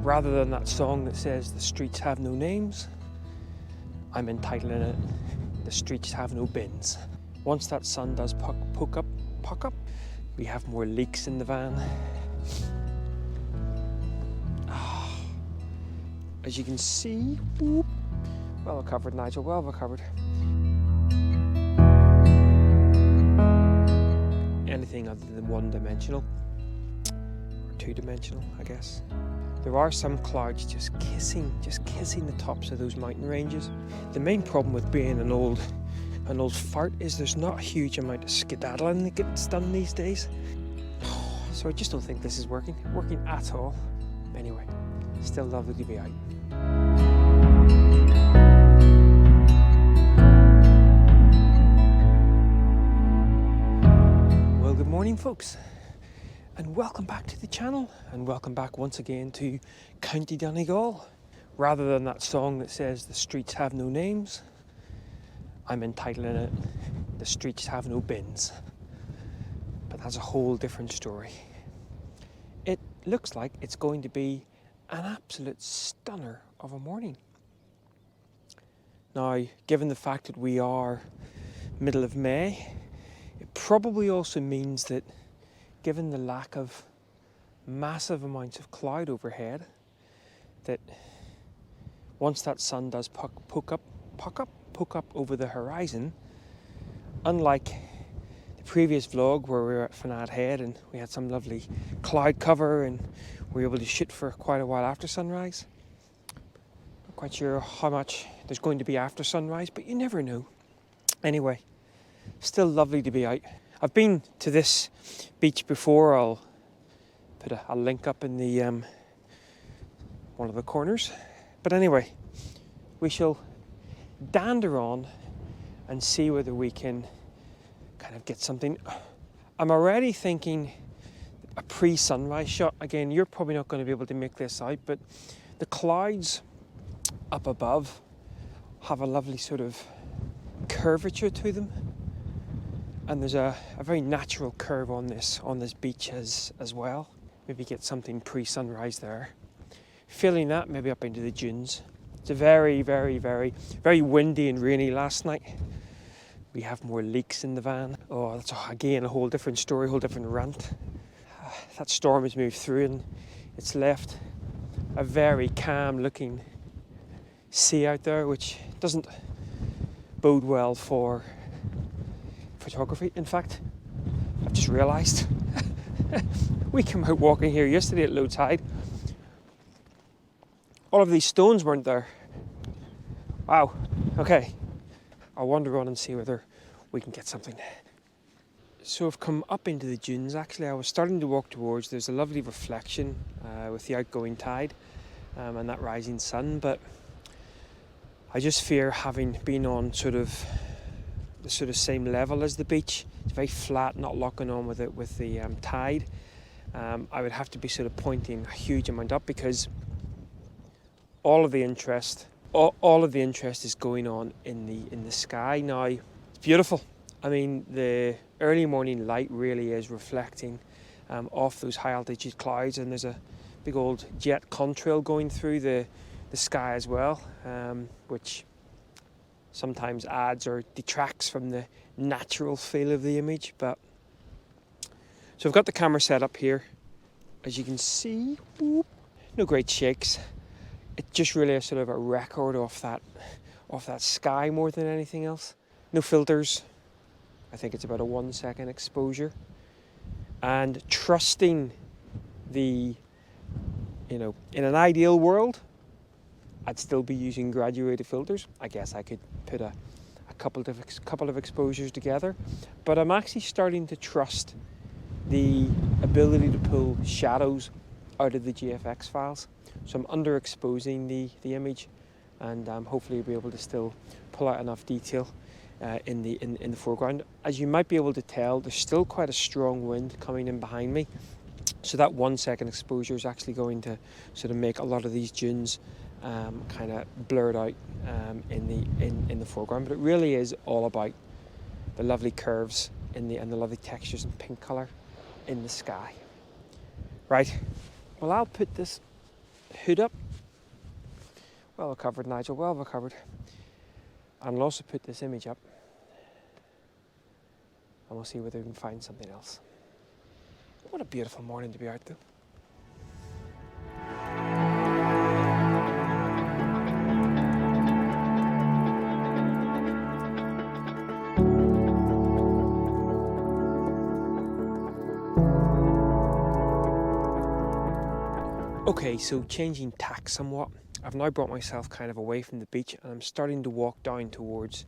Rather than that song that says the streets have no names, I'm entitling it the streets have no bins. Once that sun does puck up, we have more leaks in the van. As you can see, well covered, Nigel, well covered. Anything other than one-dimensional, or two-dimensional, I guess. There are some clouds just kissing the tops of those mountain ranges. The main problem with being an old fart is there's not a huge amount of skedaddling that gets done these days. So I just don't think this is working at all. Anyway, still lovely to be out. Well, good morning, folks, and welcome back to the channel, and welcome back once again to County Donegal. Rather than that song that says the streets have no names, I'm entitling it the streets have no bins. But that's a whole different story. It looks like it's going to be an absolute stunner of a morning. Now, given the fact that we are middle of May, it probably also means that given the lack of massive amounts of cloud overhead, that once that sun does puck up over the horizon, unlike the previous vlog where we were at Fanad Head and we had some lovely cloud cover and we were able to shoot for quite a while after sunrise. Not quite sure how much there's going to be after sunrise, but you never know. Anyway, still lovely to be out. I've been to this beach before. I'll put a link up in the one of the corners. But anyway, we shall dander on and see whether we can kind of get something. I'm already thinking a pre-sunrise shot. Again, you're probably not going to be able to make this out, but the clouds up above have a lovely sort of curvature to them, and there's a very natural curve on this beach as well. Maybe get something pre-sunrise there. Filling that maybe up into the dunes. It's a very, very, very, very windy and rainy last night. We have more leaks in the van. Oh, that's again a whole different story, whole different rant. That storm has moved through and it's left a very calm looking sea out there, which doesn't bode well for photography. In fact, I've just realised we came out walking here yesterday at low tide. All of these stones weren't there. Wow. Okay. I'll wander on and see whether we can get something. So I've come up into the dunes. Actually, I was starting to walk towards. There's a lovely reflection with the outgoing tide and that rising sun. But I just fear, having been on the same level as the beach, it's very flat, not locking on with the tide. I would have to be sort of pointing a huge amount up, because all of the interest is going on in the sky now. It's beautiful. I mean, the early morning light really is reflecting off those high altitude clouds, and there's a big old jet contrail going through the sky as well, which sometimes adds or detracts from the natural feel of the image. But so I've got the camera set up here, as you can see. No great shakes. It's just really a sort of a record off that sky more than anything else. No filters. I think it's about a 1 second exposure. And trusting in an ideal world, I'd still be using graduated filters. I guess I could put a couple of exposures together. But I'm actually starting to trust the ability to pull shadows out of the GFX files. So I'm underexposing the image, and hopefully be able to still pull out enough detail in the foreground. As you might be able to tell, there's still quite a strong wind coming in behind me. So that 1 second exposure is actually going to sort of make a lot of these dunes kind of blurred out in the foreground. But it really is all about the lovely curves and the lovely textures and pink colour in the sky. Right, well, I'll put this hood up. Well recovered, Nigel, well recovered. And I'll also put this image up and we'll see whether we can find something else. What a beautiful morning to be out though. Okay, so changing tack somewhat. I've now brought myself kind of away from the beach and I'm starting to walk down towards,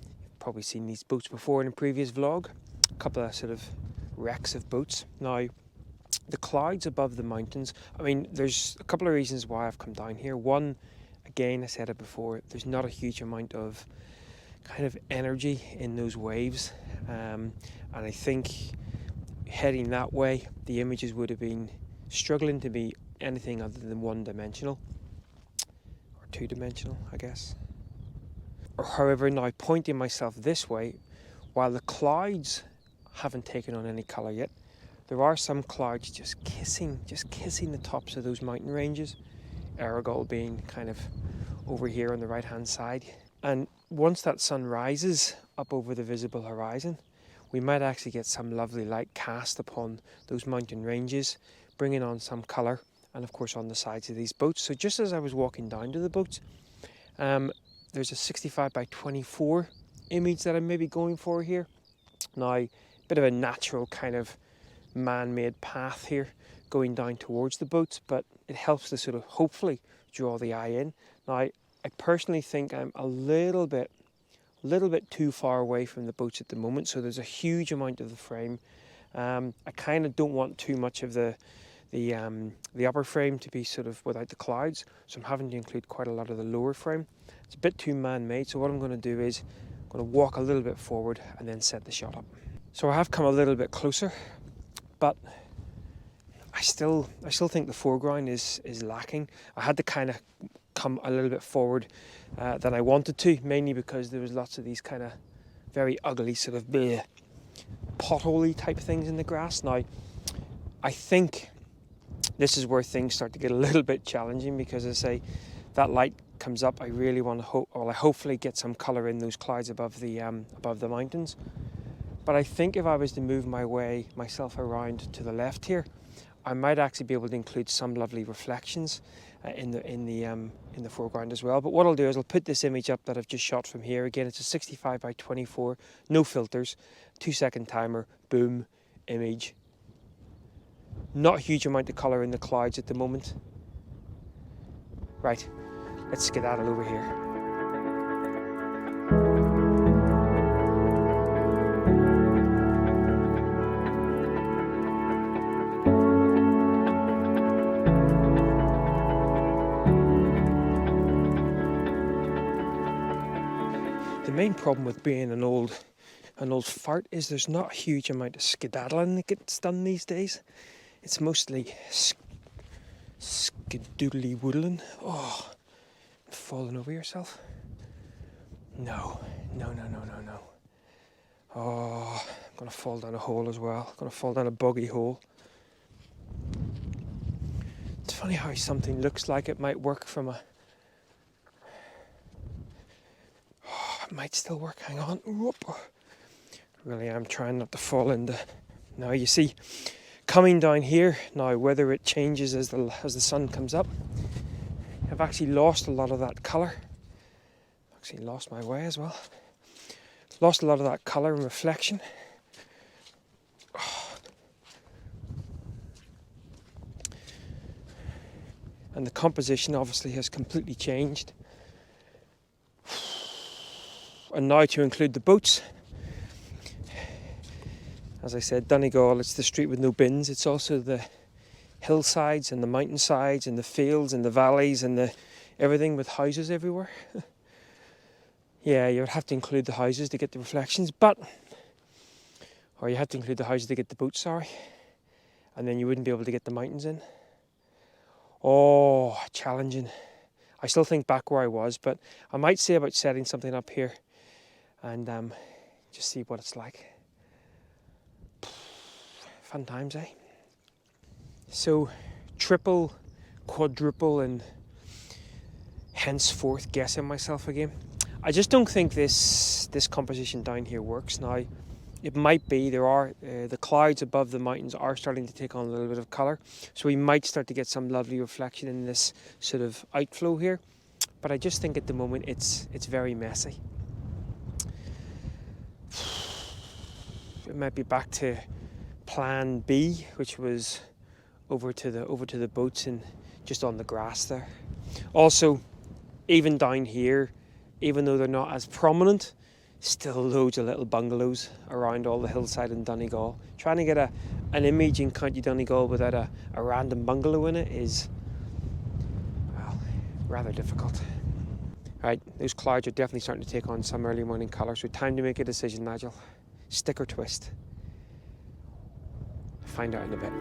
you've probably seen these boats before in a previous vlog, a couple of sort of wrecks of boats. Now, the clouds above the mountains, I mean, there's a couple of reasons why I've come down here. One, again, I said it before, there's not a huge amount of kind of energy in those waves. And I think heading that way, the images would have been struggling to be anything other than one-dimensional. Or two-dimensional, I guess. However, now pointing myself this way, while the clouds haven't taken on any colour yet, there are some clouds just kissing the tops of those mountain ranges. Aragol being kind of over here on the right-hand side. And once that sun rises up over the visible horizon, we might actually get some lovely light cast upon those mountain ranges, bringing on some colour, and of course on the sides of these boats. So just as I was walking down to the boats, there's a 65 by 24 image that I'm maybe going for here. Now, a bit of a natural kind of man-made path here going down towards the boats, but it helps to sort of hopefully draw the eye in. Now, I personally think I'm a little bit too far away from the boats at the moment, so there's a huge amount of the frame. I kind of don't want too much of the upper frame to be sort of without the clouds, so I'm having to include quite a lot of the lower frame. It's a bit too man-made, so what I'm going to do is I'm going to walk a little bit forward and then set the shot up. So I have come a little bit closer, but I still think the foreground is lacking. I had to kind of come a little bit forward than I wanted to, mainly because there was lots of these kind of very ugly sort of potholey type things in the grass. Now, I think this is where things start to get a little bit challenging, because as I say, that light comes up. I really want to I hopefully get some colour in those clouds above the mountains. But I think if I was to move myself around to the left here, I might actually be able to include some lovely reflections in the foreground as well. But what I'll do is I'll put this image up that I've just shot from here. Again, it's a 65 by 24, no filters, 2-second timer, boom, image. Not a huge amount of colour in the clouds at the moment. Right, let's skedaddle over here. The main problem with being an old fart is there's not a huge amount of skedaddling that gets done these days. It's mostly skedoodly woodling. Oh, falling over yourself? No. Oh, I'm going to fall down a hole as well. I'm going to fall down a boggy hole. It's funny how something looks like it might work from a... Oh, it might still work. Hang on. Whoop. Really, I'm trying not to fall into... Now, you see... Coming down here now, whether it changes as the sun comes up, I've actually lost a lot of that colour. Actually lost my way as well. Lost a lot of that colour and reflection. Oh. And the composition obviously has completely changed. And now to include the boats. As I said, Donegal, it's the street with no bins. It's also the hillsides and the mountainsides and the fields and the valleys and the everything with houses everywhere. Yeah, you would have to include the houses to get the reflections, or you have to include the houses to get the boats, sorry. And then you wouldn't be able to get the mountains in. Oh, challenging. I still think back where I was, but I might say about setting something up here and just see what it's like. Fun times, eh? So, triple quadruple and henceforth guessing myself again. I just don't think this composition down here works now. It might be the clouds above the mountains are starting to take on a little bit of colour, so we might start to get some lovely reflection in this sort of outflow here. But I just think at the moment it's very messy. It might be back to plan B, which was over to the boats and just on the grass there. Also, even down here, even though they're not as prominent, still loads of little bungalows around all the hillside in Donegal. Trying to get an image in County Donegal without a random bungalow in it is, well, rather difficult. Right, those clouds are definitely starting to take on some early morning colour, so time to make a decision, Nigel. Stick or twist? Find out in a bit.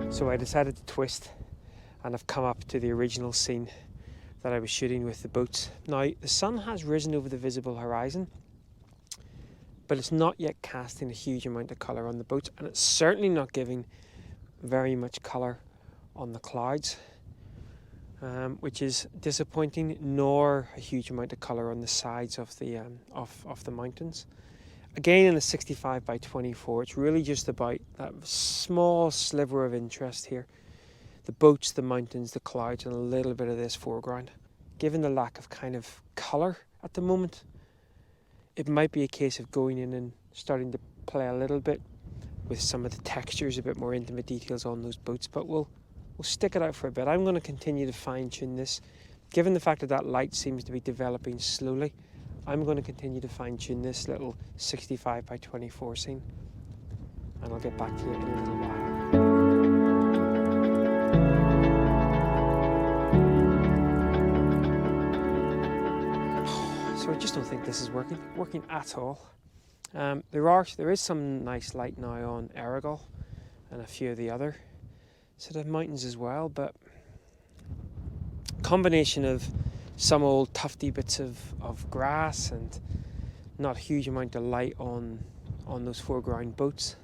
So I decided to twist, and I've come up to the original scene that I was shooting with the boats. Now, the sun has risen over the visible horizon, but it's not yet casting a huge amount of colour on the boats, and it's certainly not giving very much colour on the clouds, which is disappointing, nor a huge amount of colour on the sides of the mountains. Again, in a 65 by 24, it's really just about that small sliver of interest here. The boats, the mountains, the clouds, and a little bit of this foreground. Given the lack of kind of colour at the moment, it might be a case of going in and starting to play a little bit with some of the textures, a bit more intimate details on those boats, but we'll stick it out for a bit. I'm going to continue to fine-tune this. Given the fact that that light seems to be developing slowly, I'm going to continue to fine-tune this little 65 by 24 scene, and I'll get back to you in a little while. So I just don't think this is working at all. There is some nice light now on Errigal and a few of the other sort of mountains as well, but combination of some old tufty bits of grass and not a huge amount of light on those foreground boats,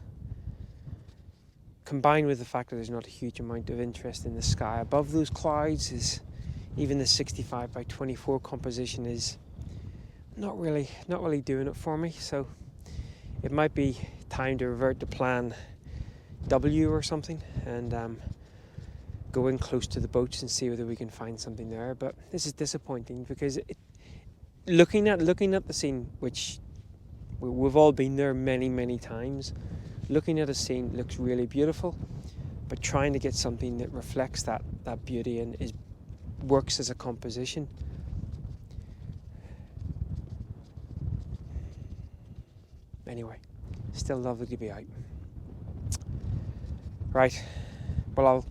combined with the fact that there's not a huge amount of interest in the sky above those clouds, is even the 65 by 24 composition is not really doing it for me. So it might be time to revert to plan W or something and go in close to the boats and see whether we can find something there. But this is disappointing because looking at the scene, which we've all been there many times, looking at a scene looks really beautiful, but trying to get something that reflects that beauty and works as a composition, anyway, still lovely to be out. Right, well, I'll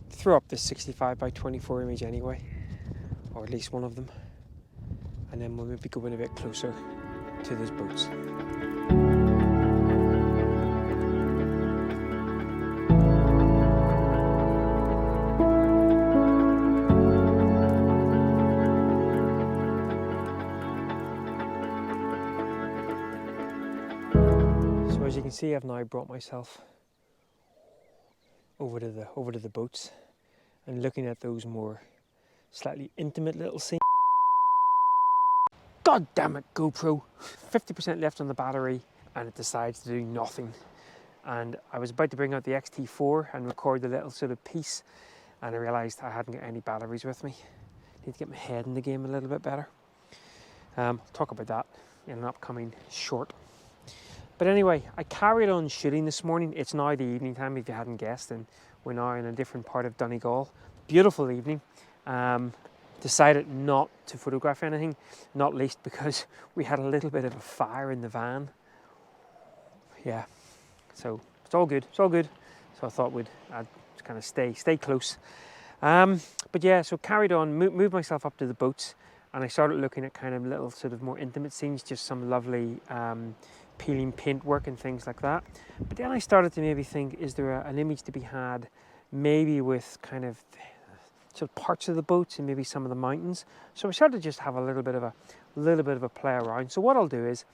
throw up this 65 by 24 image anyway, or at least one of them, and then we'll maybe go in a bit closer to those boats. So as you can see, I've now brought myself over to the boats and looking at those more slightly intimate little scenes. God damn it, GoPro! 50% left on the battery and it decides to do nothing. And I was about to bring out the X-T4 and record the little sort of piece, and I realised I hadn't got any batteries with me. Need to get my head in the game a little bit better. Talk about that in an upcoming short. But anyway, I carried on shooting this morning. It's now the evening time, if you hadn't guessed, and we're now in a different part of Donegal. Beautiful evening. Decided not to photograph anything, not least because we had a little bit of a fire in the van. Yeah, so it's all good, So I thought I'd kind of stay close. But yeah, so carried on, moved myself up to the boats, and I started looking at kind of little sort of more intimate scenes, just some lovely peeling paint work and things like that. But then I started to maybe think, is there an image to be had maybe with kind of sort of parts of the boats and maybe some of the mountains? So I started to just have a little bit of a play around. So what I'll do is,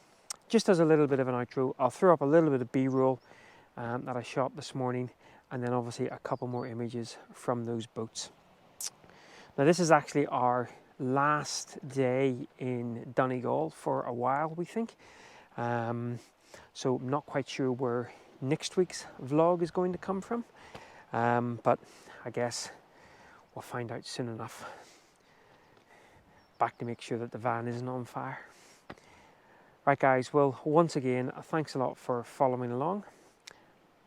just as a little bit of an outro, I'll throw up a little bit of B-roll that I shot this morning, and then obviously a couple more images from those boats. Now this is actually our last day in Donegal for a while, we think. So I'm not quite sure where next week's vlog is going to come from, but I guess we'll find out soon enough. Back to make sure that the van isn't on fire. Right guys, well once again, thanks a lot for following along.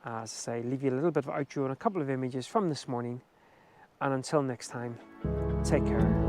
As I say, leave you a little bit of outro and a couple of images from this morning, and until next time, take care.